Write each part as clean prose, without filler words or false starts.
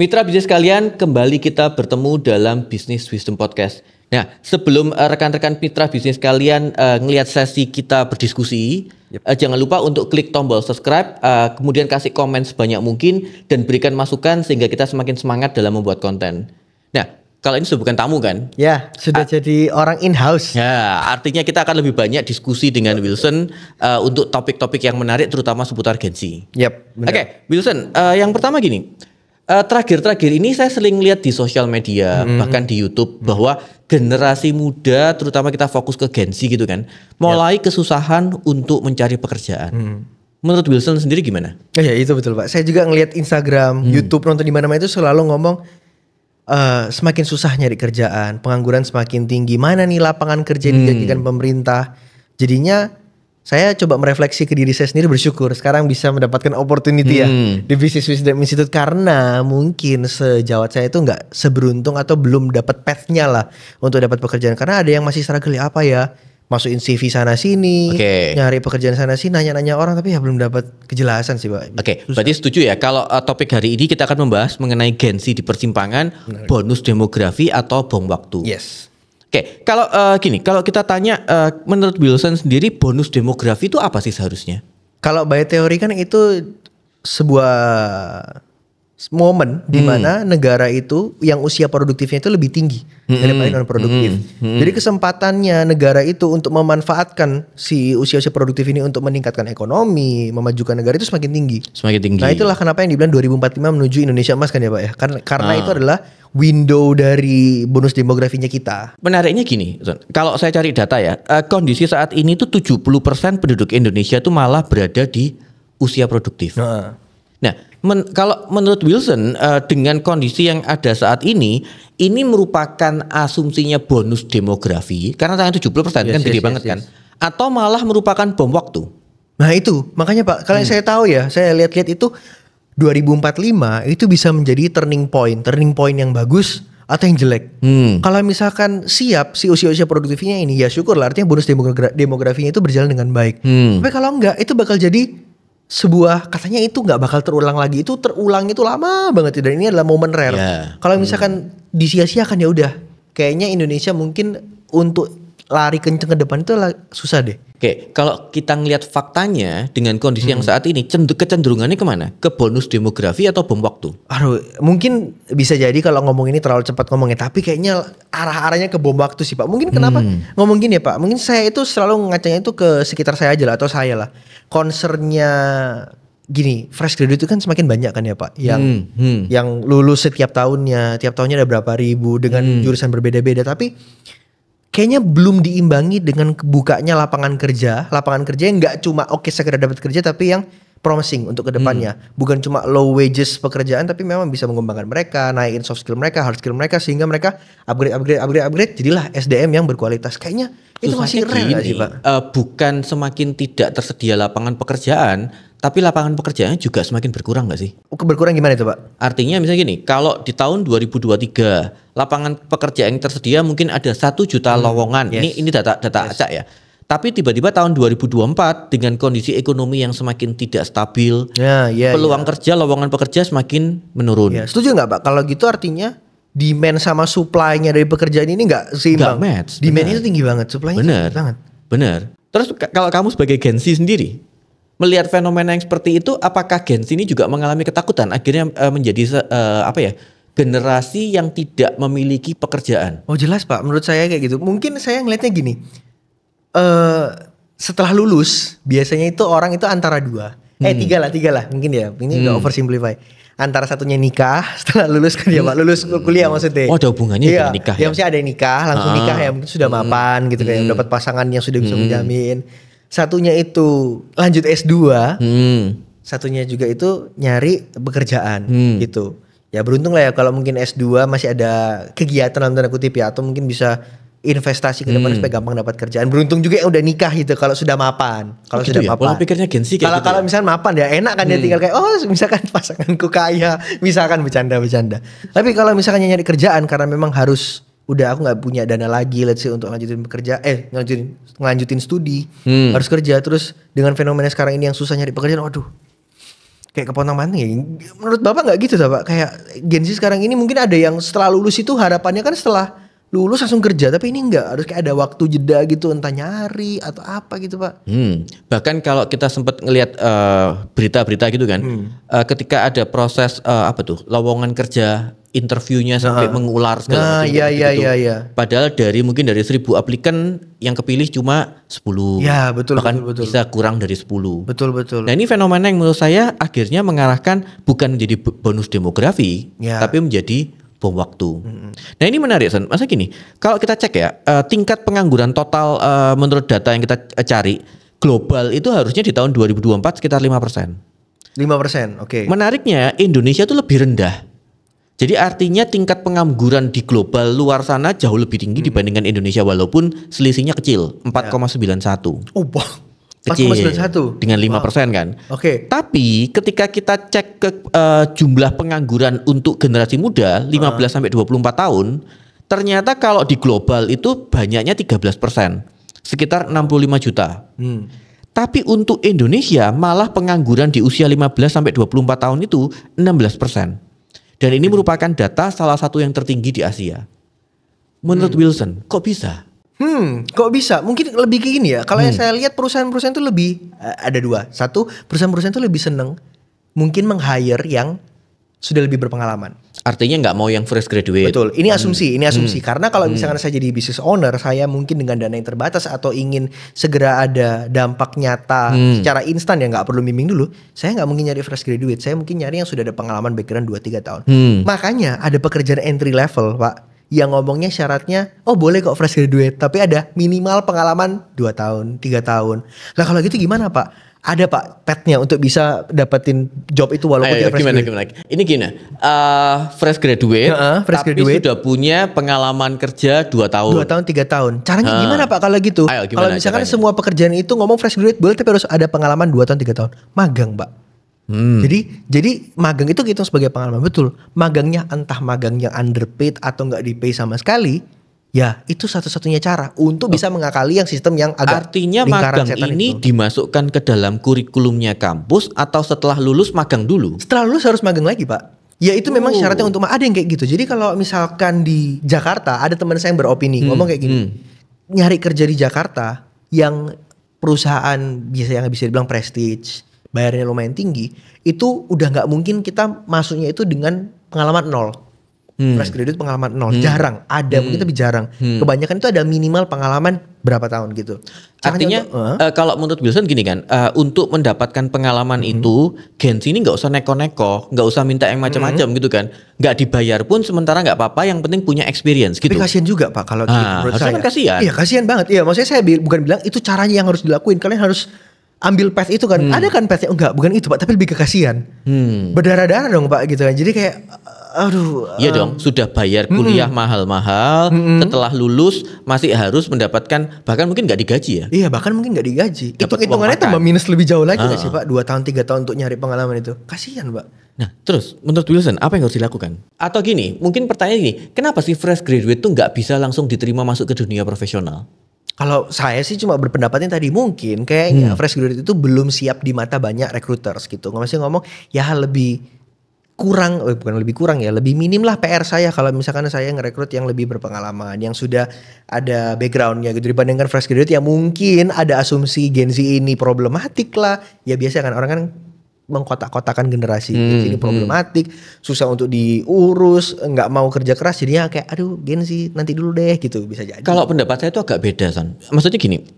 Mitra bisnis kalian, kembali kita bertemu dalam Business Wisdom Podcast. Nah, sebelum rekan-rekan mitra bisnis kalian ngelihat sesi kita berdiskusi, jangan lupa untuk klik tombol subscribe, kemudian kasih komen sebanyak mungkin dan berikan masukan sehingga kita semakin semangat dalam membuat konten. Nah, kalau ini sudah bukan tamu kan? Ya, sudah jadi orang in-house. Ya, artinya kita akan lebih banyak diskusi dengan Wilson untuk topik-topik yang menarik, terutama seputar Gen Z. Oke, Wilson, yang pertama gini. Terakhir-terakhir ini saya sering lihat di sosial media, bahkan di YouTube, bahwa generasi muda, terutama kita fokus ke Gen Z gitu kan, mulai kesusahan untuk mencari pekerjaan. Menurut Wilson sendiri gimana? Ya itu betul Pak. Saya juga ngelihat Instagram, YouTube, nonton di mana-mana itu selalu ngomong semakin susah nyari kerjaan, pengangguran semakin tinggi. Mana nih lapangan kerja yang dijanjikan pemerintah? Jadinya saya coba merefleksi ke diri saya sendiri, bersyukur sekarang bisa mendapatkan opportunity ya di Business Wisdom Institute, karena mungkin sejawat saya itu nggak seberuntung atau belum dapat path-nya lah untuk dapat pekerjaan, karena ada yang masih struggle apa ya, masukin CV sana sini, nyari pekerjaan sana sini, nanya-nanya orang tapi ya belum dapat kejelasan sih Pak. Berarti setuju ya kalau topik hari ini kita akan membahas mengenai Gen Z di persimpangan, bonus demografi atau bom waktu. Kalau gini, kalau kita tanya menurut Wilson sendiri bonus demografi itu apa sih seharusnya? Kalau by teori kan itu sebuah momen di mana negara itu yang usia produktifnya itu lebih tinggi daripada non produktif. Jadi kesempatannya negara itu untuk memanfaatkan si usia-usia produktif ini untuk meningkatkan ekonomi, memajukan negara itu semakin tinggi. Nah, itulah kenapa yang dibilang 2045 menuju Indonesia Emas kan ya Pak ya. Karena itu adalah window dari bonus demografinya kita. Menariknya gini, kalau saya cari data ya, kondisi saat ini tuh 70% penduduk Indonesia tuh malah berada di usia produktif. Nah, kalau menurut Wilson dengan kondisi yang ada saat ini merupakan asumsinya bonus demografi karena tanya 70% kan gede banget kan? Atau malah merupakan bom waktu? Nah itu, makanya Pak, kalau saya tahu ya, saya lihat-lihat itu 2045 itu bisa menjadi turning point yang bagus atau yang jelek. Kalau misalkan siap si usia-usia produktifnya ini, ya syukur lah, artinya bonus demografinya itu berjalan dengan baik. Tapi kalau enggak, itu bakal jadi sebuah, katanya itu nggak bakal terulang lagi, itu terulang itu lama banget, dan ini adalah momen rare. Kalau misalkan disia-siakan ya udah, kayaknya Indonesia mungkin untuk lari kenceng ke depan itu susah deh. Kalau kita ngelihat faktanya dengan kondisi yang saat ini, kecenderungannya kemana? Ke bonus demografi atau bom waktu? Mungkin bisa jadi kalau ngomong ini terlalu cepat ngomongnya, tapi kayaknya arah-arahnya ke bom waktu sih Pak. Mungkin kenapa ngomong gini ya Pak? Mungkin saya itu selalu ngacanya itu ke sekitar saya aja lah, atau saya lah. Concernnya gini, fresh graduate itu kan semakin banyak kan ya Pak, yang lulus tiap tahunnya ada berapa ribu dengan jurusan berbeda-beda, tapi kayaknya belum diimbangi dengan kebukanya lapangan kerja yang nggak cuma sekedar dapat kerja, tapi yang promising untuk kedepannya. Bukan cuma low wages pekerjaan, tapi memang bisa mengembangkan mereka, naikin soft skill mereka, hard skill mereka, sehingga mereka upgrade, jadilah SDM yang berkualitas. Kayaknya itu masih rare sih Pak. Bukan semakin tidak tersedia lapangan pekerjaan, tapi lapangan pekerjaannya juga semakin berkurang nggak sih? Berkurang gimana itu Pak? Artinya misalnya gini, kalau di tahun 2023 lapangan pekerjaan yang tersedia mungkin ada 1 juta lowongan. Ini data acak ya. Tapi tiba-tiba tahun 2024 dengan kondisi ekonomi yang semakin tidak stabil, peluang kerja, lowongan pekerja semakin menurun. Setuju nggak Pak? Kalau gitu artinya demand sama supply-nya dari pekerjaan ini nggak seimbang. Demand itu tinggi banget, supply-nya tinggi banget. Bener. Terus kalau kamu sebagai Gen Z sendiri melihat fenomena yang seperti itu, apakah Gen Z ini juga mengalami ketakutan akhirnya menjadi generasi yang tidak memiliki pekerjaan? Jelas Pak, menurut saya kayak gitu. Mungkin saya ngelihatnya gini, setelah lulus biasanya itu orang itu antara tiga lah mungkin ya, ini udah oversimplify. Antara satunya nikah setelah lulus kan ya Pak, lulus kuliah maksudnya. Ada hubungannya dengan nikah ya? Maksudnya ada nikah, langsung nikah ya, mungkin sudah mapan gitu kayak dapat pasangan yang sudah bisa menjamin. Satunya itu lanjut S2, satunya juga itu nyari pekerjaan gitu. Ya beruntung lah ya kalau mungkin S2 masih ada kegiatan dalam tanda kutip ya, atau mungkin bisa investasi ke depan supaya gampang dapat kerjaan. Beruntung juga yang udah nikah gitu kalau sudah mapan. Kalau sudah mapan. Pola pikirnya Gen Z kayak gitu. Kalau misalnya mapan ya enak kan, dia tinggal kayak misalkan pasanganku kaya, misalkan bercanda. Tapi kalau misalkan nyari kerjaan karena memang harus aku nggak punya dana lagi, let's say untuk ngelanjutin studi, harus kerja, terus dengan fenomena sekarang ini yang susah nyari pekerjaan, Kayak kepotong-panting ya. Menurut Bapak nggak gitu Pak? Kayak Gen Z sekarang ini mungkin ada yang setelah lulus itu harapannya kan setelah lulus langsung kerja, tapi ini enggak, harus kayak ada waktu jeda gitu, entah nyari atau apa gitu Pak. Bahkan kalau kita sempat ngelihat berita-berita gitu kan, ketika ada proses lowongan kerja, interviewnya sampai mengular segala macam iya. Padahal mungkin dari 1.000 aplikan yang kepilih cuma 10. Ya, betul, bahkan betul. bisa kurang dari 10. Betul. Nah, ini fenomena yang menurut saya akhirnya mengarahkan bukan menjadi bonus demografi, tapi menjadi bom waktu. Nah, ini menarik, Son. Masa gini, kalau kita cek ya, tingkat pengangguran total menurut data yang kita cari, global itu harusnya di tahun 2024 sekitar 5%. 5%, oke. Menariknya, Indonesia itu lebih rendah. Jadi artinya tingkat pengangguran di global luar sana jauh lebih tinggi dibandingkan Indonesia, walaupun selisihnya kecil, 4,91. Oh, kecil 4,91 dengan 5% kan. Oke. Tapi ketika kita cek ke jumlah pengangguran untuk generasi muda 15 sampai 24 tahun, ternyata kalau di global itu banyaknya 13%, sekitar 65 juta. Tapi untuk Indonesia malah pengangguran di usia 15 sampai 24 tahun itu 16%. Dan ini merupakan data salah satu yang tertinggi di Asia. Menurut Wilson, kok bisa? Kok bisa? Mungkin lebih ke gini ya. Kalau yang saya lihat perusahaan-perusahaan itu lebih ada dua. Satu, perusahaan-perusahaan itu lebih seneng mungkin meng-hire yang sudah lebih berpengalaman. Artinya nggak mau yang fresh graduate. Betul. Ini asumsi. Karena kalau misalkan saya jadi business owner, saya mungkin dengan dana yang terbatas atau ingin segera ada dampak nyata secara instan ya, nggak perlu bimbing dulu. Saya nggak mungkin nyari fresh graduate. Saya mungkin nyari yang sudah ada pengalaman background 2-3 tahun. Makanya ada pekerjaan entry level, Pak, yang ngomongnya syaratnya, oh boleh kok fresh graduate, tapi ada minimal pengalaman 2 tahun, 3 tahun. Lah kalau gitu gimana Pak? Ada Pak petnya untuk bisa dapetin job itu walaupun tidak fresh graduate. Ini gini, fresh graduate, tapi sudah punya pengalaman kerja 2 tahun. 2 tahun, 3 tahun. Caranya gimana Pak kalau gitu? Kalau misalkan semua pekerjaan itu ngomong fresh graduate boleh, tapi harus ada pengalaman 2 tahun, 3 tahun. Magang Pak. Jadi magang itu hitung sebagai pengalaman. Betul. Magangnya entah magang yang underpaid atau nggak di pay sama sekali, ya itu satu-satunya cara untuk bisa mengakali yang sistem yang agak artinya magang ini dimasukkan ke dalam kurikulumnya kampus atau setelah lulus magang dulu? Setelah lulus harus magang lagi Pak. Ya itu memang syaratnya untuk ada yang kayak gitu. Jadi kalau misalkan di Jakarta ada teman saya yang beropini ngomong kayak gini, nyari kerja di Jakarta yang perusahaan yang bisa dibilang prestige, bayarnya lumayan tinggi, itu udah nggak mungkin kita masuknya itu dengan pengalaman 0. Fresh graduate pengalaman 0. Jarang. Ada mungkin tapi jarang. Kebanyakan itu ada minimal pengalaman berapa tahun gitu. Artinya kalau menurut Wilson gini kan, untuk mendapatkan pengalaman itu Gen Z ini nggak usah neko-neko, nggak usah minta yang macam-macam gitu kan. Nggak dibayar pun sementara nggak apa-apa, yang penting punya experience gitu. Tapi kasihan juga Pak kalau menurut saya. Kan kasihan. Iya kasihan banget. Iya maksudnya saya bukan bilang itu caranya yang harus dilakuin. Kalian harus ambil path itu kan. Ada kan pathnya? Enggak, bukan itu Pak, tapi lebih ke kasihan. Berdarah-darah dong Pak gitu kan. Jadi kayak iya dong, sudah bayar kuliah mahal-mahal, setelah lulus masih harus mendapatkan, bahkan mungkin nggak digaji ya? Iya, bahkan mungkin nggak digaji. Hitung-hitungannya tambah minus lebih jauh lagi nggak sih Pak? 2 tahun, 3 tahun untuk nyari pengalaman itu. Kasihan Pak. Nah terus menurut Wilson apa yang harus dilakukan? Atau gini, mungkin pertanyaan gini, kenapa sih fresh graduate tuh nggak bisa langsung diterima masuk ke dunia profesional? Kalau saya sih cuma berpendapatnya tadi mungkin kayaknya fresh graduate itu belum siap di mata banyak recruiters gitu. Masih ngomong ya lebih kurang, bukan lebih kurang ya, lebih minim lah PR saya kalau misalkan saya ngerekrut yang lebih berpengalaman, yang sudah ada backgroundnya gitu, dibandingkan fresh graduate yang mungkin ada asumsi Gen Z ini problematik lah. Ya biasa kan orang kan mengkotak-kotakan generasi Gen Z ini problematik, susah untuk diurus, nggak mau kerja keras, jadinya kayak aduh Gen Z nanti dulu deh gitu, bisa jadi. Kalau pendapat saya itu agak beda Son. Maksudnya gini,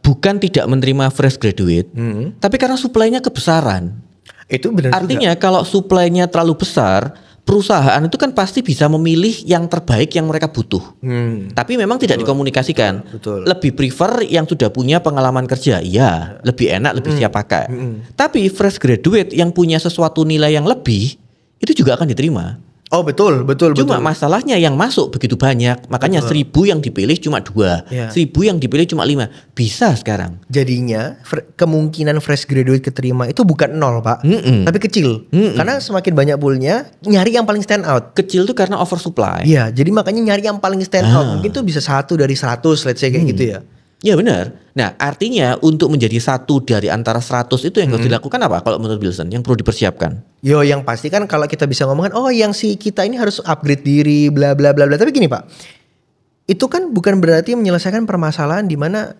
bukan tidak menerima fresh graduate, tapi karena supply-nya kebesaran. Itu benar. Artinya juga, kalau supply-nya terlalu besar, perusahaan itu kan pasti bisa memilih yang terbaik yang mereka butuh. Tapi memang tidak dikomunikasikan. Betul. Lebih prefer yang sudah punya pengalaman kerja. Iya, lebih enak, lebih siap pakai. Tapi fresh graduate yang punya sesuatu nilai yang lebih, itu juga akan diterima. Oh betul. Cuma masalahnya yang masuk begitu banyak, makanya 1.000 yang dipilih cuma 2, 1.000 yang dipilih cuma 5. Bisa sekarang. Jadinya kemungkinan fresh graduate keterima itu bukan 0 Pak, tapi kecil. Karena semakin banyak poolnya, nyari yang paling stand out. Kecil tuh karena oversupply. Iya, jadi makanya nyari yang paling stand out. Mungkin tuh bisa 1 dari 100, let's say kayak gitu ya. Iya benar. Nah artinya untuk menjadi satu dari antara 100 itu yang harus dilakukan apa kalau menurut Wilson yang perlu dipersiapkan? Yo yang pasti kan kalau kita bisa ngomongin yang si kita ini harus upgrade diri bla bla bla bla. Tapi gini Pak, itu kan bukan berarti menyelesaikan permasalahan di mana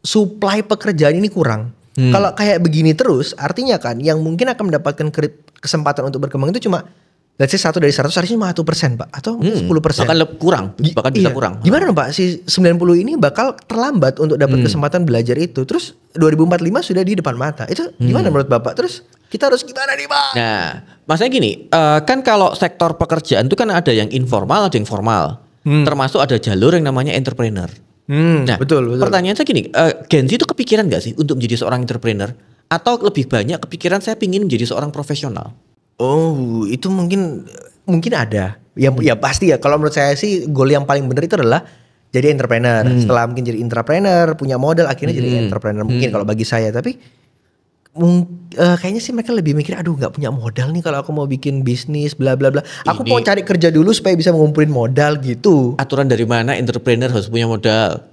supply pekerjaan ini kurang. Kalau kayak begini terus artinya kan yang mungkin akan mendapatkan kesempatan untuk berkembang itu cuma let's say 1 dari 100 harusnya cuma 1% Pak atau 10%. Bahkan kurang, bahkan bisa kurang. Gimana dong Pak, si 90 ini bakal terlambat untuk dapat kesempatan belajar itu. Terus 2045 sudah di depan mata. Itu gimana menurut Bapak? Terus kita harus gimana nih Pak? Nah, maksudnya gini, kan kalau sektor pekerjaan itu kan ada yang informal, ada yang formal. Termasuk ada jalur yang namanya entrepreneur. Nah, betul. Pertanyaan saya gini, Gen Z itu kepikiran gak sih untuk menjadi seorang entrepreneur? Atau lebih banyak kepikiran saya ingin menjadi seorang profesional? Oh, itu mungkin ada. Ya pasti ya. Kalau menurut saya sih goal yang paling benar itu adalah jadi entrepreneur. Setelah mungkin jadi entrepreneur, punya modal akhirnya jadi entrepreneur mungkin kalau bagi saya. Tapi kayaknya sih mereka lebih mikir, aduh nggak punya modal nih kalau aku mau bikin bisnis bla bla bla. Aku mau cari kerja dulu supaya bisa mengumpulin modal gitu. Aturan dari mana entrepreneur harus punya modal?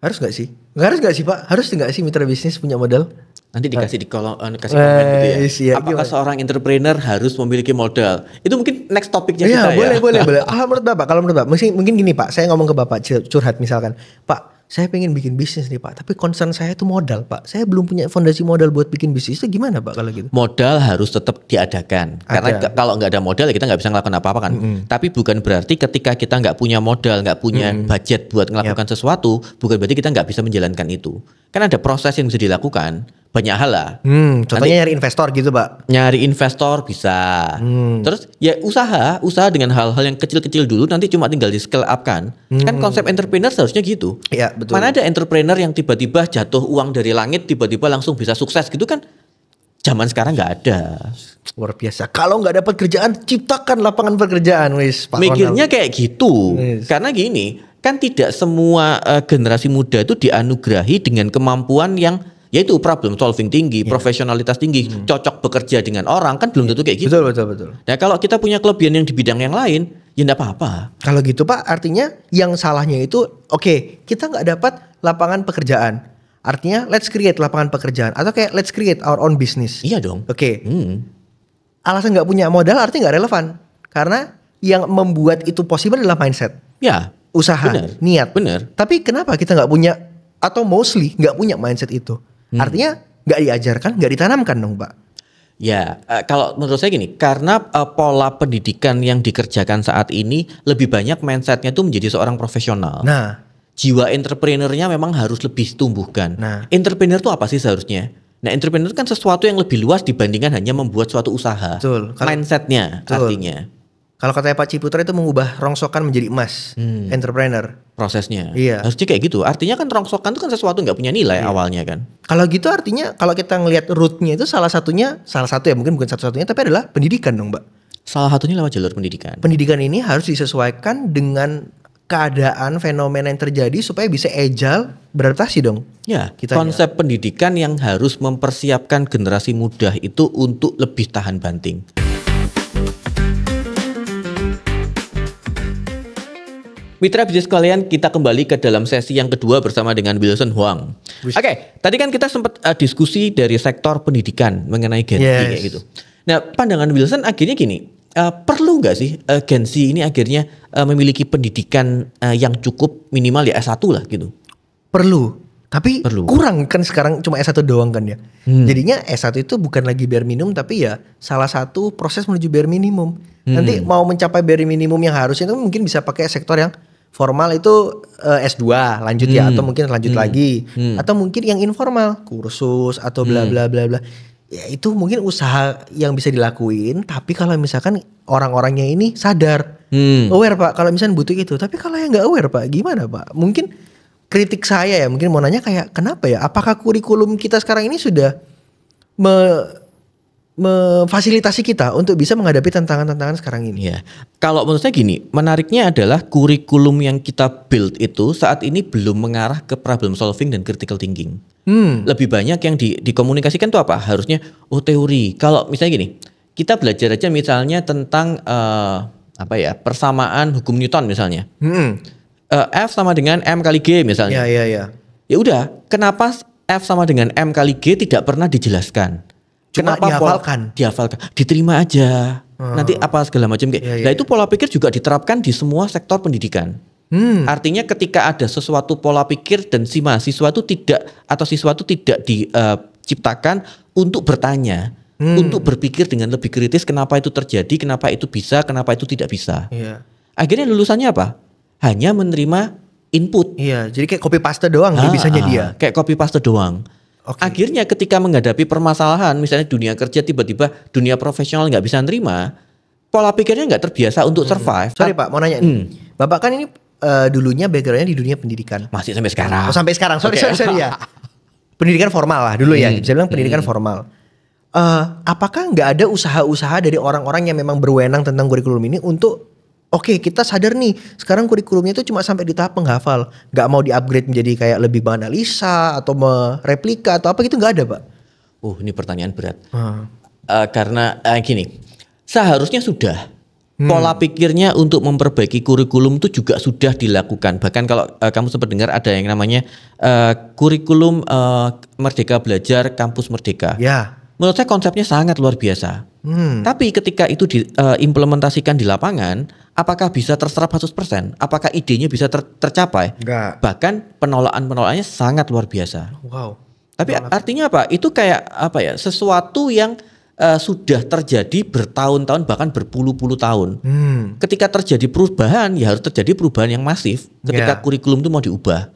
Harus nggak sih? Harus nggak sih Pak? Harus nggak sih mitra bisnis punya modal? Nanti dikasih di kolom kasih komen gitu ya. Iya, apakah seorang entrepreneur harus memiliki modal? Itu mungkin next topiknya kita ya. Boleh. Kalau menurut Bapak, mungkin gini Pak, saya ngomong ke Bapak curhat misalkan, Pak, saya pengen bikin bisnis nih Pak, tapi concern saya itu modal Pak. Saya belum punya fondasi modal buat bikin bisnis. Itu gimana Pak kalau gitu? Modal harus tetap diadakan. Karena kalau nggak ada modal ya kita nggak bisa ngelakuin apa-apa kan. Tapi bukan berarti ketika kita nggak punya modal, nggak punya budget buat melakukan sesuatu, bukan berarti kita nggak bisa menjalankan itu. Kan ada proses yang bisa dilakukan. Banyak hal lah. Contohnya nyari investor gitu Pak. Nyari investor bisa. Terus ya usaha dengan hal-hal yang kecil-kecil dulu, nanti cuma tinggal di scale up kan. Kan konsep entrepreneur seharusnya gitu. Iya betul. Mana ada entrepreneur yang tiba-tiba jatuh uang dari langit, tiba-tiba langsung bisa sukses gitu kan. Zaman sekarang nggak ada. Luar biasa. Kalau nggak dapat kerjaan, ciptakan lapangan pekerjaan wis. Mikirnya kayak gitu. Karena gini, kan tidak semua generasi muda itu dianugerahi dengan kemampuan yang yaitu problem solving tinggi, profesionalitas tinggi, cocok bekerja dengan orang, kan belum tentu kayak gitu. Betul. Nah kalau kita punya kelebihan yang di bidang yang lain, ya enggak apa-apa. Kalau gitu Pak, artinya yang salahnya itu, kita nggak dapat lapangan pekerjaan. Artinya let's create lapangan pekerjaan. Atau kayak let's create our own business. Iya dong. Alasan nggak punya modal artinya nggak relevan. Karena yang membuat itu possible adalah mindset. Ya. Usaha, niat. Bener. Tapi kenapa kita nggak punya, atau mostly nggak punya mindset itu? Artinya nggak diajarkan, nggak ditanamkan dong Pak. Ya, kalau menurut saya gini, karena pola pendidikan yang dikerjakan saat ini lebih banyak mindsetnya tuh menjadi seorang profesional. Nah, jiwa entrepreneurnya memang harus lebih ditumbuhkan. Nah, entrepreneur itu apa sih seharusnya? Nah, entrepreneur kan sesuatu yang lebih luas dibandingkan hanya membuat suatu usaha. Betul. Mindsetnya artinya. Kalau katanya Pak Ciputra itu mengubah rongsokan menjadi emas. Entrepreneur. Prosesnya. Iya. Harusnya kayak gitu. Artinya kan rongsokan itu kan sesuatu nggak punya nilai awalnya kan. Kalau gitu artinya kalau kita ngelihat rootnya itu salah satu ya, mungkin bukan satu-satunya, tapi adalah pendidikan dong Mbak. Salah satunya lewat jalur pendidikan. Pendidikan ini harus disesuaikan dengan keadaan fenomena yang terjadi supaya bisa agile beradaptasi dong. Ya, konsep pendidikan yang harus mempersiapkan generasi muda itu untuk lebih tahan banting. Mitra bisnis kalian, kita kembali ke dalam sesi yang kedua bersama dengan Wilson Huang. Oke, tadi kan kita sempat diskusi dari sektor pendidikan mengenai Gen Z kayak gitu. Nah, pandangan Wilson akhirnya gini, perlu nggak sih Gen Z ini akhirnya memiliki pendidikan yang cukup minimal ya S1 lah gitu? Perlu, tapi kurang kan sekarang cuma S1 doang kan ya. Jadinya S1 itu bukan lagi bare minimum, tapi ya salah satu proses menuju bare minimum. Nanti mau mencapai bare minimum yang harusnya itu mungkin bisa pakai sektor yang formal itu S2 lanjut ya, atau mungkin lanjut lagi, atau mungkin yang informal kursus atau bla bla bla bla. Ya itu mungkin usaha yang bisa dilakuin, tapi kalau misalkan orang-orangnya ini sadar, aware Pak, kalau misalkan butuh itu. Tapi kalau yang nggak aware Pak, gimana Pak? Mungkin kritik saya ya, mungkin mau nanya kayak kenapa ya? Apakah kurikulum kita sekarang ini sudah memfasilitasi kita untuk bisa menghadapi tantangan-tantangan sekarang ini? Ya, kalau menurut saya gini, menariknya adalah kurikulum yang kita build itu saat ini belum mengarah ke problem solving dan critical thinking. Lebih banyak yang dikomunikasikan tuh apa? Harusnya teori. Kalau misalnya gini, kita belajar aja misalnya tentang persamaan hukum Newton misalnya. F sama dengan M kali G misalnya. Iya. Ya udah, kenapa F sama dengan M kali G tidak pernah dijelaskan? Cuma Kenapa dihafalkan? Diterima aja. Nanti apa segala macam kayak. Nah itu pola pikir juga diterapkan di semua sektor pendidikan. Artinya ketika ada sesuatu pola pikir dan si mahasiswa itu siswa itu tidak diciptakan untuk bertanya, untuk berpikir dengan lebih kritis kenapa itu terjadi, kenapa itu bisa, kenapa itu tidak bisa. Akhirnya lulusannya apa? Hanya menerima input. Iya, jadi kayak copy paste doang bisanya dia. Kayak copy paste doang. Akhirnya ketika menghadapi permasalahan, misalnya dunia kerja tiba-tiba dunia profesional nggak bisa nerima, pola pikirnya nggak terbiasa untuk survive. Sorry Pak, mau nanya nih. Bapak kan ini dulunya backgroundnya di dunia pendidikan. Masih sampai sekarang. Oh, sampai sekarang. Sorry ya. Pendidikan formal lah dulu ya. Bisa bilang pendidikan formal. Apakah nggak ada usaha-usaha dari orang-orang yang memang berwenang tentang kurikulum ini untuk Oke, kita sadar nih, sekarang kurikulumnya itu cuma sampai di tahap penghafal. Nggak mau di-upgrade menjadi kayak lebih menganalisa atau mereplika atau apa gitu, nggak ada Pak? Ini pertanyaan berat. Karena gini, seharusnya sudah. Pola pikirnya untuk memperbaiki kurikulum itu juga sudah dilakukan. Bahkan kalau kamu sempat dengar ada yang namanya kurikulum Merdeka Belajar Kampus Merdeka. Ya. Menurut saya konsepnya sangat luar biasa. Tapi ketika itu diimplementasikan di lapangan, apakah bisa terserap 100%? Apakah idenya bisa tercapai? Enggak. Bahkan penolakannya sangat luar biasa. Wow. Tapi artinya apa? Itu kayak apa ya? Sesuatu yang sudah terjadi bertahun-tahun bahkan berpuluh-puluh tahun. Ketika terjadi perubahan, ya harus terjadi perubahan yang masif. Ketika kurikulum itu mau diubah.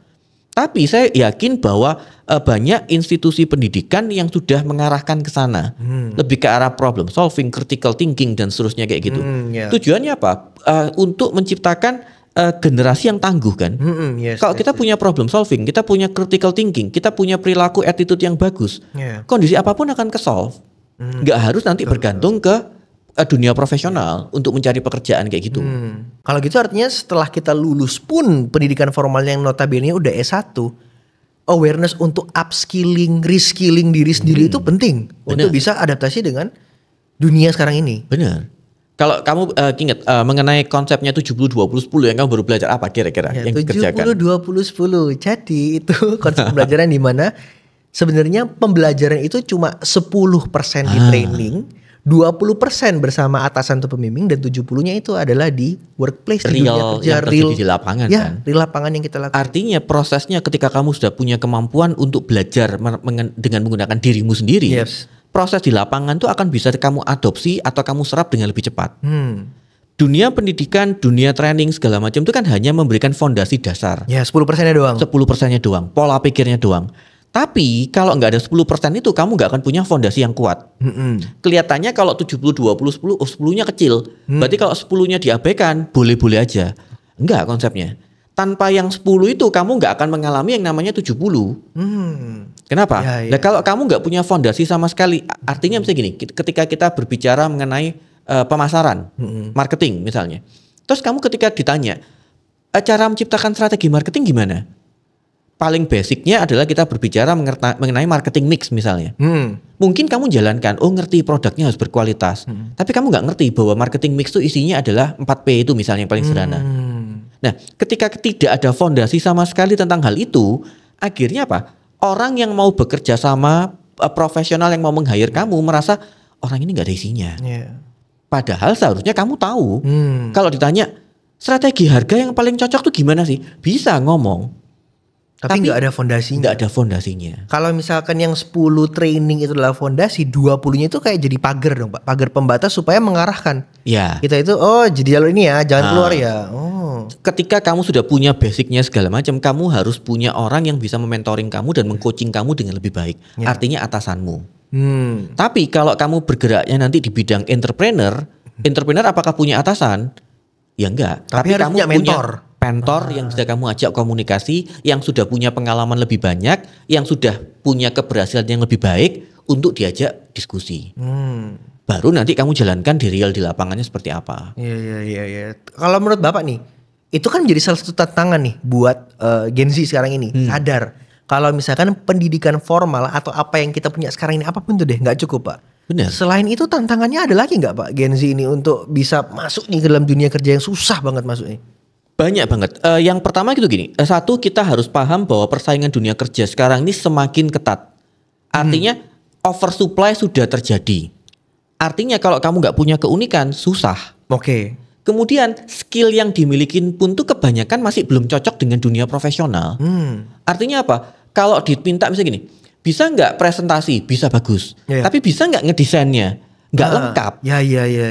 Tapi saya yakin bahwa banyak institusi pendidikan yang sudah mengarahkan ke sana. Lebih ke arah problem solving, critical thinking dan seterusnya kayak gitu. Tujuannya apa? Untuk menciptakan generasi yang tangguh kan. Kalau kita punya problem solving, kita punya critical thinking, kita punya perilaku attitude yang bagus. Kondisi apapun akan ke-solve. Nggak harus nanti bergantung ke dunia profesional untuk mencari pekerjaan kayak gitu. Kalau gitu artinya setelah kita lulus pun pendidikan formal yang notabene udah S1, awareness untuk upskilling, reskilling diri sendiri itu penting. Untuk bisa adaptasi dengan dunia sekarang ini. Benar. Kalau kamu ingat mengenai konsepnya 70-20-10 yang kamu baru belajar apa kira-kira yang dikerjakan? 70-20-10. Jadi itu konsep pembelajaran di mana sebenarnya pembelajaran itu cuma 10% di training, 20% bersama atasan atau pembimbing, dan 70-nya itu adalah di workplace, di dunia kerja, real di lapangan kan. Real lapangan yang kita lakukan. Artinya prosesnya ketika kamu sudah punya kemampuan untuk belajar dengan menggunakan dirimu sendiri, proses di lapangan itu akan bisa kamu adopsi atau kamu serap dengan lebih cepat. Dunia pendidikan, dunia training segala macam itu kan hanya memberikan fondasi dasar. 10%-nya doang. 10%-nya doang, pola pikirnya doang. Tapi kalau nggak ada 10% itu kamu nggak akan punya fondasi yang kuat. Kelihatannya kalau 70-20-10, 10-nya kecil. Berarti kalau 10-nya diabaikan, boleh-boleh aja. Enggak konsepnya. Tanpa yang 10 itu kamu nggak akan mengalami yang namanya 70. Kenapa? Nah kalau kamu nggak punya fondasi sama sekali, artinya misalnya gini, ketika kita berbicara mengenai pemasaran, marketing misalnya. Terus kamu ketika ditanya, cara menciptakan strategi marketing gimana? Paling basicnya adalah kita berbicara mengenai marketing mix misalnya. Mungkin kamu jalankan, ngerti produknya harus berkualitas. Tapi kamu nggak ngerti bahwa marketing mix itu isinya adalah 4P itu misalnya yang paling sederhana. Nah ketika tidak ada fondasi sama sekali tentang hal itu, akhirnya apa? Orang yang mau bekerja sama, profesional yang mau meng-hire kamu merasa orang ini nggak ada isinya. Padahal seharusnya kamu tahu. Kalau ditanya strategi harga yang paling cocok tuh gimana sih? Bisa ngomong. Tapi nggak ada fondasinya. Nggak ada fondasinya. Kalau misalkan yang 10 training itu adalah fondasi, 20-nya itu kayak jadi pagar dong Pak. Pagar pembatas supaya mengarahkan. Ya. Kita itu jadi jalur ini ya, jangan keluar ya. Ketika kamu sudah punya basicnya segala macam, kamu harus punya orang yang bisa mementoring kamu dan mengcoaching kamu dengan lebih baik. Artinya atasanmu. Tapi kalau kamu bergeraknya nanti di bidang entrepreneur apakah punya atasan? Ya enggak. Tapi harus kamu punya mentor. Mentor yang sudah kamu ajak komunikasi, yang sudah punya pengalaman lebih banyak, yang sudah punya keberhasilan yang lebih baik untuk diajak diskusi. Baru nanti kamu jalankan di real di lapangannya seperti apa. Iya. Kalau menurut Bapak nih, itu kan menjadi salah satu tantangan nih buat Gen Z sekarang ini. Sadar kalau misalkan pendidikan formal atau apa yang kita punya sekarang ini apapun itu deh nggak cukup Pak. Benar. Selain itu tantangannya ada lagi nggak Pak Gen Z ini untuk bisa masuk nih ke dalam dunia kerja yang susah banget masuknya? Banyak banget. Yang pertama gitu gini. Satu, kita harus paham bahwa persaingan dunia kerja sekarang ini semakin ketat. Artinya oversupply sudah terjadi. Artinya kalau kamu nggak punya keunikan, susah. Oke. Kemudian skill yang dimiliki pun tuh kebanyakan masih belum cocok dengan dunia profesional. Artinya apa? Kalau diminta misalnya gini, bisa nggak presentasi? Bisa bagus. Tapi bisa nggak ngedesainnya? Nggak lengkap. Ya.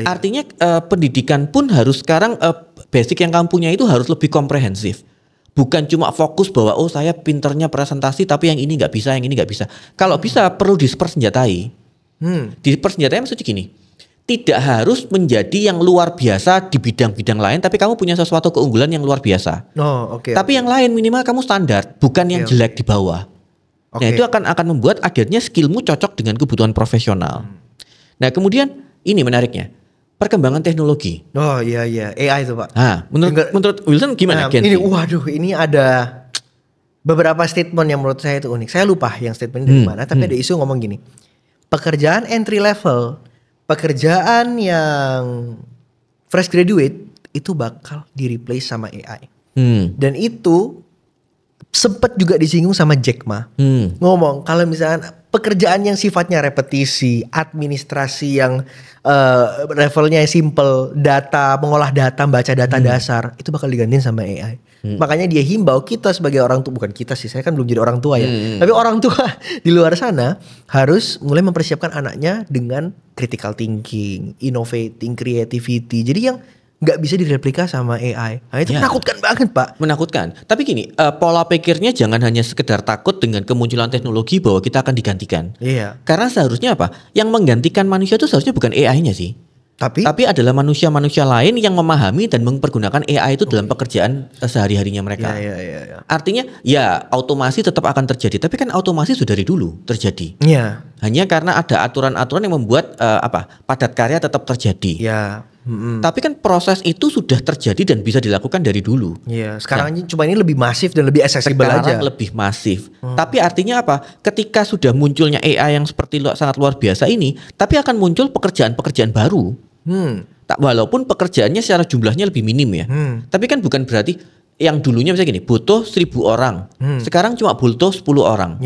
Artinya pendidikan pun harus sekarang basic yang kamu punya itu harus lebih komprehensif. Bukan cuma fokus bahwa oh saya pinternya presentasi tapi yang ini nggak bisa, yang ini nggak bisa. Kalau bisa perlu dipersenjatai. Dipersenjatai maksudnya gini. Tidak harus menjadi yang luar biasa di bidang-bidang lain, tapi kamu punya sesuatu keunggulan yang luar biasa. Tapi yang lain minimal kamu standar, bukan yang jelek di bawah. Nah itu akan membuat akhirnya skillmu cocok dengan kebutuhan profesional. Nah kemudian ini menariknya. Perkembangan teknologi. Oh iya AI itu Pak. Nah, menurut Wilson gimana? Ini ada beberapa statement yang menurut saya itu unik. Saya lupa yang statement dari mana, tapi ada isu ngomong gini. Pekerjaan entry level, pekerjaan yang fresh graduate itu bakal di replace sama AI. Dan itu sempat juga disinggung sama Jack Ma. Ngomong kalau misalnya pekerjaan yang sifatnya repetisi, administrasi yang levelnya simple, data, mengolah data, baca data dasar, itu bakal digantiin sama AI. Makanya dia himbau kita sebagai orang tua, bukan kita sih, saya kan belum jadi orang tua ya. Tapi orang tua di luar sana harus mulai mempersiapkan anaknya dengan critical thinking, innovating, creativity. Jadi yang nggak bisa direplika sama AI. Nah, itu menakutkan banget Pak. Menakutkan. Tapi gini, pola pikirnya jangan hanya sekedar takut dengan kemunculan teknologi bahwa kita akan digantikan. Karena seharusnya apa? Yang menggantikan manusia itu seharusnya bukan AI-nya sih. Tapi adalah manusia-manusia lain yang memahami dan mempergunakan AI itu dalam pekerjaan sehari-harinya mereka. Artinya ya otomasi tetap akan terjadi. Tapi kan otomasi sudah dari dulu terjadi. Hanya karena ada aturan-aturan yang membuat padat karya tetap terjadi. Tapi kan proses itu sudah terjadi dan bisa dilakukan dari dulu. Sekarang cuma ini lebih masif dan lebih aksesibel aja. Sekarang lebih masif. Tapi artinya apa? Ketika sudah munculnya AI yang seperti sangat luar biasa ini, tapi akan muncul pekerjaan-pekerjaan baru. Walaupun pekerjaannya secara jumlahnya lebih minim ya. Tapi kan bukan berarti yang dulunya misalnya gini, butuh 1.000 orang. Sekarang cuma butuh 10 orang.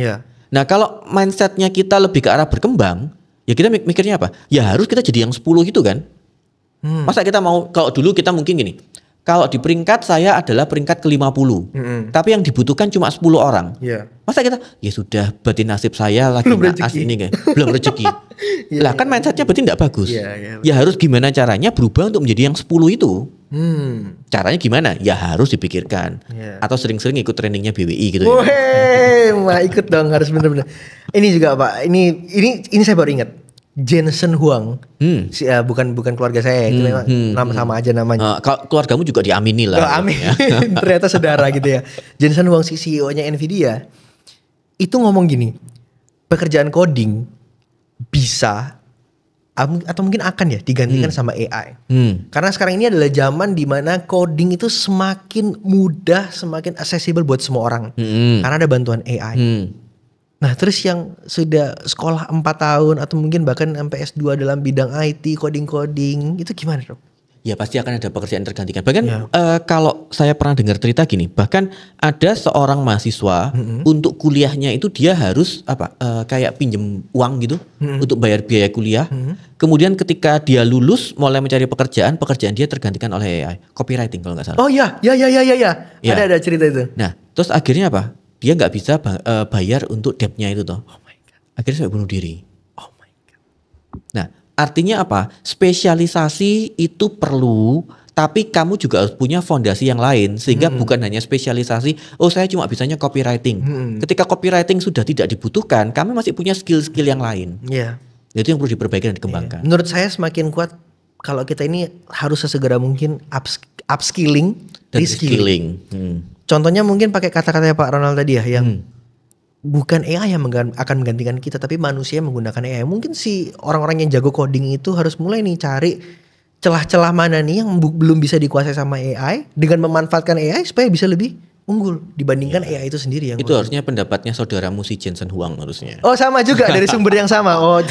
Nah kalau mindsetnya kita lebih ke arah berkembang, ya kita mikirnya apa? Ya harus kita jadi yang 10 gitu kan. Masa kita mau, kalau dulu kita mungkin gini, kalau di peringkat saya adalah peringkat ke-50, tapi yang dibutuhkan cuma 10 orang. Masa kita, ya sudah berarti nasib saya lagi naas ini kan, belum rezeki. Lah kan mindsetnya berarti tidak bagus. Ya harus gimana caranya berubah untuk menjadi yang 10 itu. Caranya gimana? Ya harus dipikirkan. Atau sering-sering ikut trainingnya BWI gitu. Wah ikut dong, harus bener-bener. Ini juga Pak, ini saya baru ingat. Jensen Huang, bukan keluarga saya, itu memang nama sama aja namanya. Keluargamu juga diamini lah. Amin. Ternyata saudara gitu ya. Jensen Huang CEO-nya Nvidia itu ngomong gini, pekerjaan coding bisa atau mungkin akan ya digantikan sama AI. Karena sekarang ini adalah zaman dimana coding itu semakin mudah, semakin accessible buat semua orang. Karena ada bantuan AI. Nah terus yang sudah sekolah 4 tahun atau mungkin bahkan sampai S2 dalam bidang IT, coding-coding, itu gimana dok? Ya pasti akan ada pekerjaan tergantikan. Bahkan kalau saya pernah dengar cerita gini, bahkan ada seorang mahasiswa untuk kuliahnya itu dia harus kayak pinjem uang gitu untuk bayar biaya kuliah. Kemudian ketika dia lulus mulai mencari pekerjaan dia tergantikan oleh AI, copywriting kalau nggak salah. Oh ya. Ada cerita itu. Nah terus akhirnya apa? Dia nggak bisa bayar untuk debtnya itu toh. Oh my God. Akhirnya saya bunuh diri. Oh my God. Nah artinya apa? Spesialisasi itu perlu, tapi kamu juga harus punya fondasi yang lain sehingga bukan hanya spesialisasi. Oh saya cuma bisanya copywriting. Ketika copywriting sudah tidak dibutuhkan, kami masih punya skill-skill yang lain. Itu yang perlu diperbaiki dan dikembangkan. Menurut saya semakin kuat kalau kita ini harus sesegera mungkin upskilling dan reskilling. Contohnya mungkin pakai kata-katanya Pak Ronald tadi ya, yang bukan AI yang akan menggantikan kita, tapi manusia yang menggunakan AI. Mungkin si orang-orang yang jago coding itu harus mulai nih cari celah-celah mana nih yang belum bisa dikuasai sama AI, dengan memanfaatkan AI supaya bisa lebih unggul dibandingkan AI itu sendiri. Itu harusnya pendapatnya saudaramu si Jensen Huang harusnya. Oh sama juga dari sumber yang sama. Oh.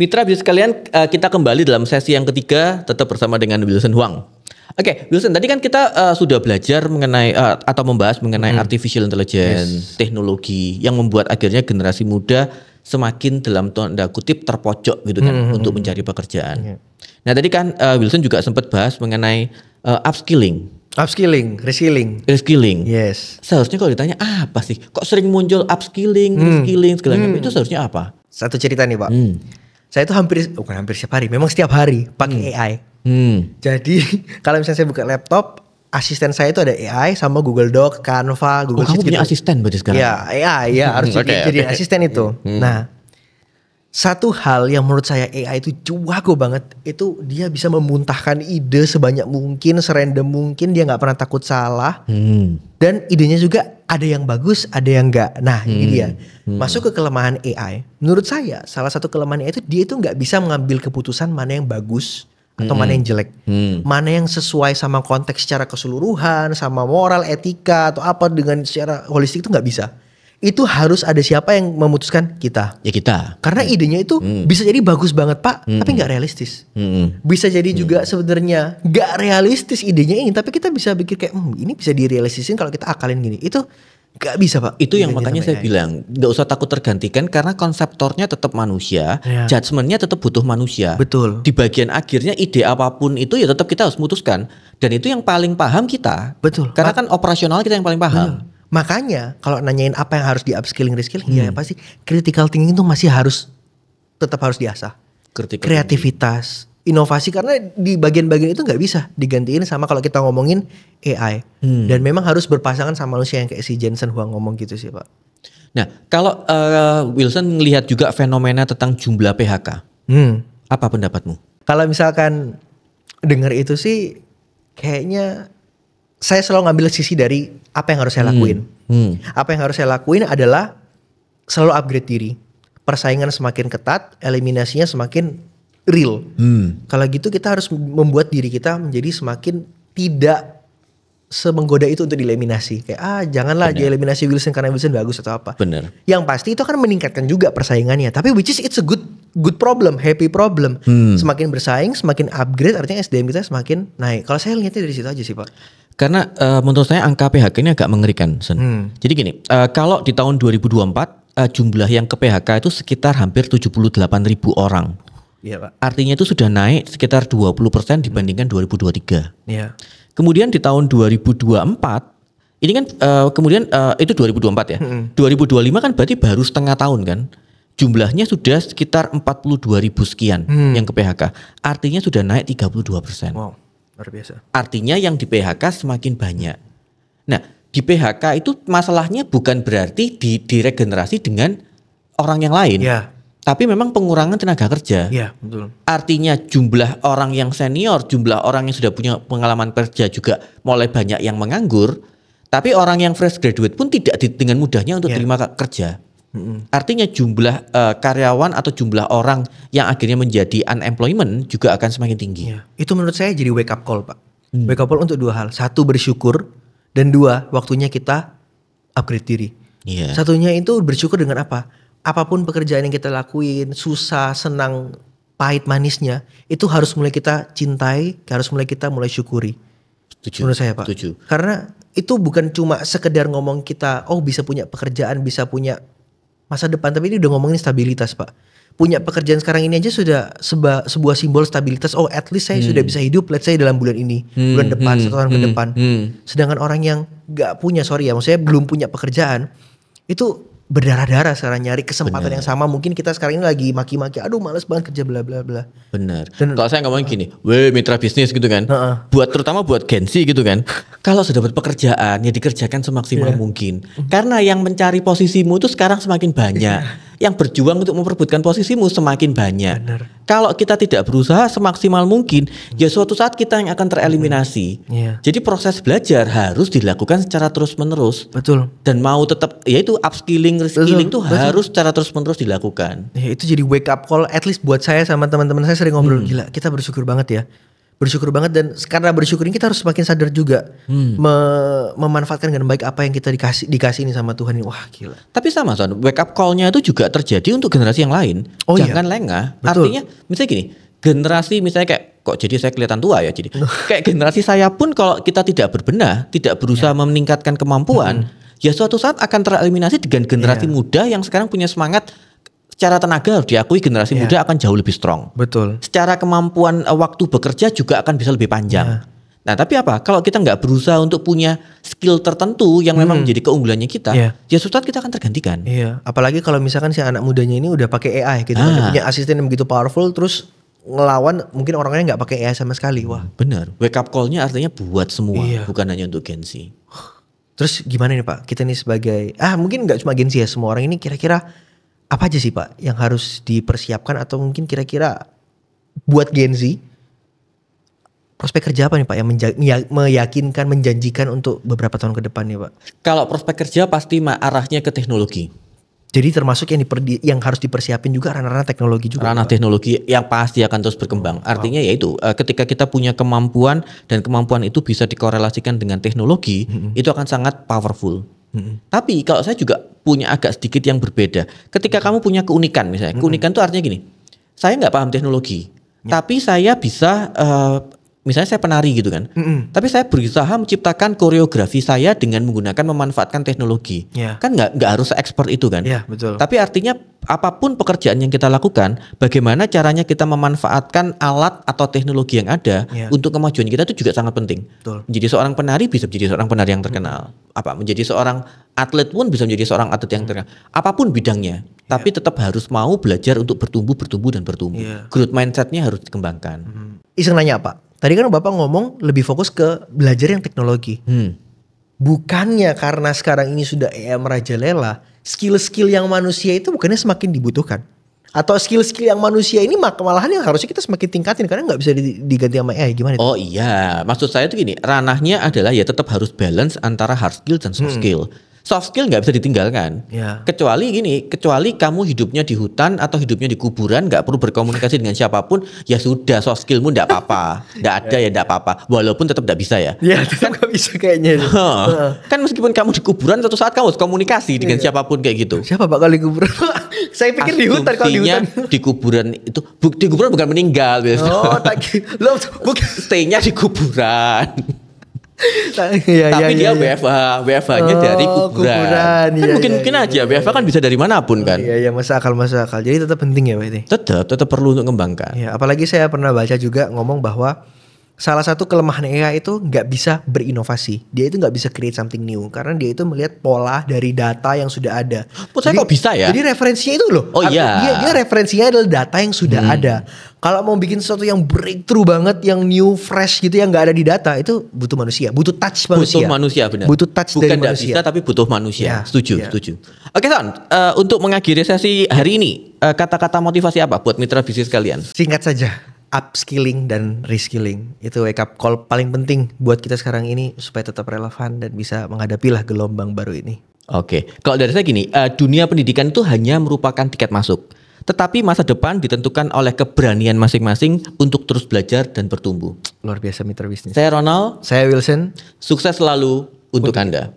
Mitra bisnis sekalian, kita kembali dalam sesi yang ketiga, tetap bersama dengan Wilson Huang. Oke, Wilson, tadi kan kita sudah belajar mengenai atau membahas mengenai artificial intelligence, teknologi yang membuat akhirnya generasi muda semakin dalam tanda kutip terpojok gitu kan untuk mencari pekerjaan. Nah, tadi kan Wilson juga sempat bahas mengenai upskilling. Reskilling. Yes. Seharusnya kalau ditanya apa sih? Kok sering muncul upskilling, reskilling, segala macam itu seharusnya apa? Satu cerita nih, Pak. Saya itu bukan hampir setiap hari, memang setiap hari pakai AI. Jadi kalau misalnya saya buka laptop, asisten saya itu ada AI sama Google Doc, Canva, Google Sheets. Kamu punya asisten berarti sekarang? Ya, AI ya harus jadi asisten itu. Nah, satu hal yang menurut saya AI itu jago banget, itu dia bisa memuntahkan ide sebanyak mungkin, serandom mungkin, dia nggak pernah takut salah. Dan idenya juga ada yang bagus, ada yang enggak. Nah, ini dia. Masuk ke kelemahan AI. Menurut saya, salah satu kelemahan AI itu dia itu nggak bisa mengambil keputusan mana yang bagus atau mana yang jelek. Mana yang sesuai sama konteks secara keseluruhan, sama moral, etika atau apa dengan secara holistik itu nggak bisa. Itu harus ada siapa yang memutuskan? Kita. Ya kita. Karena idenya itu bisa jadi bagus banget, Pak, tapi nggak realistis. Bisa jadi juga sebenarnya nggak realistis idenya ini, tapi kita bisa pikir kayak ini bisa direalistisin kalau kita akalin gini. Itu nggak bisa, Pak. Itu yang makanya saya bilang nggak usah takut tergantikan karena konseptornya tetap manusia, judgementnya tetap butuh manusia. Betul. Di bagian akhirnya ide apapun itu ya tetap kita harus memutuskan, dan itu yang paling paham kita. Betul. Karena kan operasional kita yang paling paham. Makanya kalau nanyain apa yang harus di upskilling, reskilling, ya pasti critical thinking itu masih tetap harus diasah. Kreativitas, inovasi, karena di bagian-bagian itu nggak bisa digantiin sama kalau kita ngomongin AI. Dan memang harus berpasangan sama manusia yang kayak si Jensen Huang ngomong gitu sih, Pak. Nah, kalau Wilson melihat juga fenomena tentang jumlah PHK, apa pendapatmu? Kalau misalkan dengar itu sih, kayaknya saya selalu ngambil sisi dari apa yang harus saya lakuin. Apa yang harus saya lakuin adalah selalu upgrade diri. Persaingan semakin ketat, eliminasinya semakin real. Kalau gitu kita harus membuat diri kita menjadi semakin tidak semenggoda itu untuk dieliminasi. Kayak janganlah dieliminasi Wilson karena Wilson bagus atau apa. Bener. Yang pasti itu akan meningkatkan juga persaingannya. Tapi which is it's a good problem, happy problem. Semakin bersaing, semakin upgrade, artinya SDM kita semakin naik. Kalau saya lihatnya dari situ aja sih, Pak. Karena menurut saya angka PHK ini agak mengerikan, Sen. Jadi gini, kalau di tahun 2024 jumlah yang ke PHK itu sekitar hampir 78.000 orang. Iya, Pak. Artinya itu sudah naik sekitar 20% dibandingkan 2023. Iya. Kemudian di tahun 2024, ini kan kemudian itu 2024 ya. 2025 kan berarti baru setengah tahun kan. Jumlahnya sudah sekitar 42.000 sekian yang ke PHK. Artinya sudah naik 32%. Wow. Luar biasa. Artinya yang di PHK semakin banyak. Nah, di PHK itu masalahnya bukan berarti diregenerasi dengan orang yang lain. Ya. Tapi memang pengurangan tenaga kerja. Iya, betul. Artinya jumlah orang yang senior, jumlah orang yang sudah punya pengalaman kerja juga mulai banyak yang menganggur. Tapi orang yang fresh graduate pun tidak dengan mudahnya untuk terima kerja. Artinya jumlah karyawan atau jumlah orang yang akhirnya menjadi unemployment juga akan semakin tinggi. Ya. Itu menurut saya jadi wake up call, Pak. Wake up call untuk dua hal. Satu, bersyukur. Dan dua, waktunya kita upgrade diri. Yeah. Satunya itu bersyukur dengan apa? Apapun pekerjaan yang kita lakuin, susah, senang, pahit, manisnya, itu harus mulai kita cintai, harus mulai kita syukuri. Setuju. Menurut saya, Pak. Setuju. Karena itu bukan cuma sekedar ngomong kita, bisa punya pekerjaan, bisa punya masa depan, tapi ini udah ngomongin stabilitas, Pak. Punya pekerjaan sekarang ini aja sudah sebuah simbol stabilitas. At least saya sudah bisa hidup, let's say dalam bulan ini, bulan depan, 1 tahun ke depan. Sedangkan orang yang gak punya, maksudnya belum punya pekerjaan, itu berdarah-darah sekarang nyari kesempatan yang sama. Mungkin kita sekarang ini lagi maki-maki, aduh males banget kerja bla bla bla. Benar. Kalau saya ngomong gini, mitra bisnis gitu kan, terutama buat Gen Z gitu kan, kalau sudah dapat pekerjaan ya dikerjakan semaksimal mungkin. Karena yang mencari posisimu itu sekarang semakin banyak. Yang berjuang untuk memperebutkan posisimu semakin banyak. Benar. Kalau kita tidak berusaha semaksimal mungkin, ya suatu saat kita yang akan tereliminasi. Jadi proses belajar harus dilakukan secara terus-menerus. Betul. Dan mau tetap, yaitu upskilling, reskilling itu harus secara terus-menerus dilakukan. Ya, itu jadi wake up call, at least buat saya sama teman-teman saya sering ngobrol, gila kita bersyukur banget ya. Bersyukur banget, dan karena bersyukur ini kita harus semakin sadar juga memanfaatkan dengan baik apa yang kita dikasih ini sama Tuhan ini. Wah gila. Tapi sama Son, wake up call-nya itu juga terjadi untuk generasi yang lain. Jangan lengah. Betul. Artinya misalnya gini, generasi misalnya kayak kok jadi saya kelihatan tua ya, jadi kayak generasi saya pun kalau kita tidak berbenah, tidak berusaha meningkatkan kemampuan, ya suatu saat akan tereliminasi dengan generasi muda yang sekarang punya semangat. Secara tenaga harus diakui generasi muda akan jauh lebih strong. Betul. Secara kemampuan waktu bekerja juga akan bisa lebih panjang. Nah tapi apa? Kalau kita nggak berusaha untuk punya skill tertentu yang memang menjadi keunggulannya kita, ya suatu saat kita akan tergantikan. Iya. Apalagi kalau misalkan si anak mudanya ini udah pakai AI gitu, punya asisten yang begitu powerful, terus ngelawan mungkin orangnya nggak pakai AI sama sekali. Wah. Benar. Wake up call-nya artinya buat semua, bukan hanya untuk Gen Z. Terus gimana nih Pak? Kita nih sebagai mungkin nggak cuma Gen Z ya, semua orang ini kira-kira apa aja sih Pak yang harus dipersiapkan, atau mungkin kira-kira buat Gen Z prospek kerja apa nih Pak yang meyakinkan, menjanjikan untuk beberapa tahun ke depan nih Pak? Kalau prospek kerja pasti arahnya ke teknologi. Jadi termasuk yang harus dipersiapin juga ranah-ranah teknologi juga. Ranah teknologi yang pasti akan terus berkembang. Artinya yaitu ketika kita punya kemampuan dan kemampuan itu bisa dikorelasikan dengan teknologi, itu akan sangat powerful. Tapi kalau saya juga punya agak sedikit yang berbeda. Ketika kamu punya keunikan misalnya, keunikan itu artinya gini, saya nggak paham teknologi, tapi saya bisa misalnya saya penari gitu kan, tapi saya berusaha menciptakan koreografi saya dengan memanfaatkan teknologi. Kan nggak harus se-expert itu kan. Betul. Tapi artinya apapun pekerjaan yang kita lakukan, bagaimana caranya kita memanfaatkan alat atau teknologi yang ada untuk kemajuan kita itu juga sangat penting. Betul. Menjadi seorang penari bisa menjadi seorang penari yang terkenal. Menjadi seorang atlet pun bisa menjadi seorang atlet yang terkenal. Apapun bidangnya, tapi tetap harus mau belajar untuk bertumbuh dan bertumbuh. Growth mindset-nya harus dikembangkan. Iseng nanya Pak. Tadi kan Bapak ngomong lebih fokus ke belajar yang teknologi. Bukannya karena sekarang ini sudah AI merajalela, skill-skill yang manusia itu bukannya semakin dibutuhkan? Atau skill-skill yang manusia ini malahan yang harusnya kita semakin tingkatin karena nggak bisa diganti sama AI, gimana itu? Oh iya, maksud saya itu gini, ranahnya adalah ya tetap harus balance antara hard skill dan soft skill. Soft skill nggak bisa ditinggalkan. Kecuali kamu hidupnya di hutan atau hidupnya di kuburan, nggak perlu berkomunikasi dengan siapapun, ya sudah soft skillmu nggak apa-apa, nggak ada ya nggak apa-apa. Walaupun tetap nggak bisa ya. Iya, tetap nggak bisa kayaknya. Kan meskipun kamu di kuburan, suatu saat kamu harus komunikasi dengan siapapun kayak gitu. Siapa Pak kalau di kuburan? Saya pikir di hutan, kalau di hutan. Di kuburan bukan meninggal biasa. Bukan. Stay-nya di kuburan. Tapi dia WFH-nya dari kuburan. Kan mungkin aja WFH kan bisa dari manapun kan. Iya, masuk akal. Jadi tetap penting ya Pak ini. Tetap perlu untuk mengembangkan. Ya, apalagi saya pernah baca juga ngomong bahwa salah satu kelemahan AI itu nggak bisa berinovasi. Dia itu nggak bisa create something new karena dia itu melihat pola dari data yang sudah ada. Saya kok bisa ya? Jadi referensinya itu loh. Oh iya. Dia referensinya adalah data yang sudah ada. Kalau mau bikin sesuatu yang breakthrough banget, yang new, fresh gitu, yang nggak ada di data, itu butuh manusia, butuh touch manusia. Butuh manusia benar. Butuh touch bukan dari manusia. Bukan bisa tapi butuh manusia. Setuju. Oke Son, untuk mengakhiri sesi hari ini, kata-kata motivasi apa buat mitra bisnis kalian? Singkat saja. Upskilling dan reskilling itu wake up call paling penting buat kita sekarang ini supaya tetap relevan dan bisa menghadapilah gelombang baru ini. Oke, kalau dari saya gini, dunia pendidikan itu hanya merupakan tiket masuk, tetapi masa depan ditentukan oleh keberanian masing-masing untuk terus belajar dan bertumbuh. Luar biasa mitra bisnis. Saya Ronald, saya Wilson. Sukses selalu untuk Anda.